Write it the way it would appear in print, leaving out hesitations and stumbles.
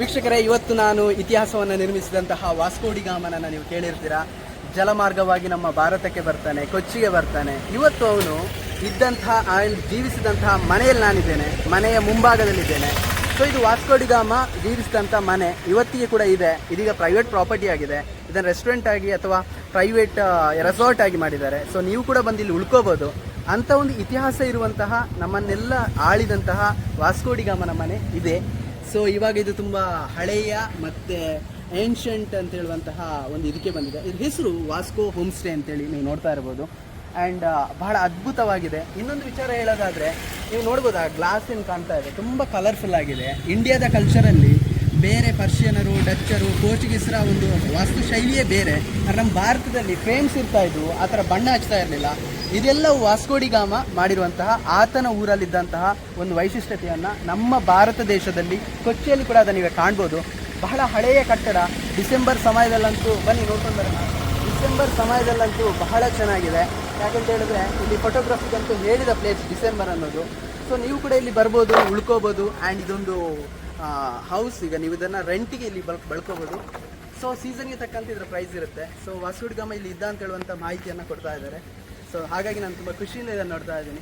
ವೀಕ್ಷಕರೇ, ಇವತ್ತು ನಾನು ಇತಿಹಾಸವನ್ನು ನಿರ್ಮಿಸಿದಂತಹ ವಾಸ್ಕೋ ಡಿ ಗಾಮನನ್ನು ನೀವು ಕೇಳಿರ್ತೀರಾ. ಜಲಮಾರ್ಗವಾಗಿ ನಮ್ಮ ಭಾರತಕ್ಕೆ ಬರ್ತಾನೆ, ಕೊಚ್ಚಿಗೆ ಬರ್ತಾನೆ. ಇವತ್ತು ಅವನು ಇದ್ದಂತಹ ಜೀವಿಸಿದಂತಹ ಮನೆಯಲ್ಲಿ ನಾನಿದ್ದೇನೆ, ಮನೆಯ ಮುಂಭಾಗದಲ್ಲಿದ್ದೇನೆ. ಸೊ ಇದು ವಾಸ್ಕೋ ಡಿ ಗಾಮ ಜೀವಿಸಿದಂಥ ಮನೆ ಇವತ್ತಿಗೆ ಕೂಡ ಇದೆ. ಇದೀಗ ಪ್ರೈವೇಟ್ ಪ್ರಾಪರ್ಟಿ ಆಗಿದೆ. ಇದನ್ನು ರೆಸ್ಟೋರೆಂಟ್ ಆಗಿ ಅಥವಾ ಪ್ರೈವೇಟ್ ರೆಸಾರ್ಟ್ ಆಗಿ ಮಾಡಿದ್ದಾರೆ. ಸೊ ನೀವು ಕೂಡ ಬಂದು ಇಲ್ಲಿ ಉಳ್ಕೋಬೋದು. ಅಂಥ ಒಂದು ಇತಿಹಾಸ ಇರುವಂತಹ, ನಮ್ಮನ್ನೆಲ್ಲ ಆಳಿದಂತಹ ವಾಸ್ಕೋ ಡಿ ಗಾಮನ ಮನೆ ಇದೆ. ಸೊ ಇವಾಗ ಇದು ತುಂಬ ಹಳೆಯ ಮತ್ತು ಏನ್ಷಂಟ್ ಅಂತ ಹೇಳುವಂತಹ ಒಂದು ಇದಕ್ಕೆ ಬಂದಿದೆ. ಇದ್ರ ಹೆಸರು ವಾಸ್ಕೋ ಹೋಮ್ ಸ್ಟೇ ಅಂತೇಳಿ ನೀವು ನೋಡ್ತಾ ಇರ್ಬೋದು. ಆ್ಯಂಡ್ ಬಹಳ ಅದ್ಭುತವಾಗಿದೆ. ಇನ್ನೊಂದು ವಿಚಾರ ಹೇಳೋದಾದರೆ, ನೀವು ನೋಡ್ಬೋದು, ಆ ಗ್ಲಾಸ್ ಏನು ಕಾಣ್ತಾ ಇದೆ, ತುಂಬ ಕಲರ್ಫುಲ್ ಆಗಿದೆ. ಇಂಡಿಯಾದ ಕಲ್ಚರಲ್ಲಿ ಬೇರೆ ಪರ್ಷಿಯನರು, ಡಚ್ಚರು, ಪೋರ್ಚುಗೀಸರ ಒಂದು ವಾಸ್ತುಶೈಲಿಯೇ ಬೇರೆ. ನಮ್ಮ ಭಾರತದಲ್ಲಿ ಫ್ರೇಮ್ಸ್ ಇರ್ತಾ ಇದ್ವು, ಆ ಥರ ಬಣ್ಣ ಹಚ್ತಾ ಇರಲಿಲ್ಲ. ಇದೆಲ್ಲವೂ ವಾಸ್ಕೋ ಡಿ ಗಾಮ ಮಾಡಿರುವಂತಹ, ಆತನ ಊರಲ್ಲಿದ್ದಂತಹ ಒಂದು ವೈಶಿಷ್ಟ್ಯತೆಯನ್ನು ನಮ್ಮ ಭಾರತ ದೇಶದಲ್ಲಿ ಕೊಚ್ಚಿಯಲ್ಲಿ ಕೂಡ ಅದನ್ನೀಗ ಕಾಣ್ಬೋದು. ಬಹಳ ಹಳೆಯ ಕಟ್ಟಡ. ಡಿಸೆಂಬರ್ ಸಮಯದಲ್ಲಂತೂ ಬನ್ನಿ ನೋಡ್ಕೊಂಡು ಬರೋಣ. ಡಿಸೆಂಬರ್ ಸಮಯದಲ್ಲಂತೂ ಬಹಳ ಚೆನ್ನಾಗಿದೆ. ಯಾಕಂತ ಹೇಳಿದ್ರೆ ಇಲ್ಲಿ ಫೋಟೋಗ್ರಫಿಗಂತೂ ಹೇಳಿದ ಪ್ಲೇಸ್ ಡಿಸೆಂಬರ್ ಅನ್ನೋದು. ಸೊ ನೀವು ಕೂಡ ಇಲ್ಲಿ ಬರ್ಬೋದು, ಉಳ್ಕೋಬೋದು. ಆ್ಯಂಡ್ ಇದೊಂದು ಹೌಸ್. ಈಗ ನೀವು ಇದನ್ನು ರೆಂಟಿಗೆ ಇಲ್ಲಿ ಬಳ್ಕೋಬೋದು. ಸೊ ಸೀಸನ್ಗೆ ತಕ್ಕಂತೆ ಇದರ ಪ್ರೈಸ್ ಇರುತ್ತೆ. ಸೊ ವಾಸ್ಕೋ ಡಿ ಗಾಮ ಇಲ್ಲಿ ಇದ್ದ ಅಂತ ಹೇಳುವಂಥ ಮಾಹಿತಿಯನ್ನು ಕೊಡ್ತಾ ಇದ್ದಾರೆ. ಸೊ ಹಾಗಾಗಿ ನಾನು ತುಂಬ ಖುಷಿಯಿಂದ ಇದನ್ನು ನೋಡ್ತಾ ಇದ್ದೀನಿ.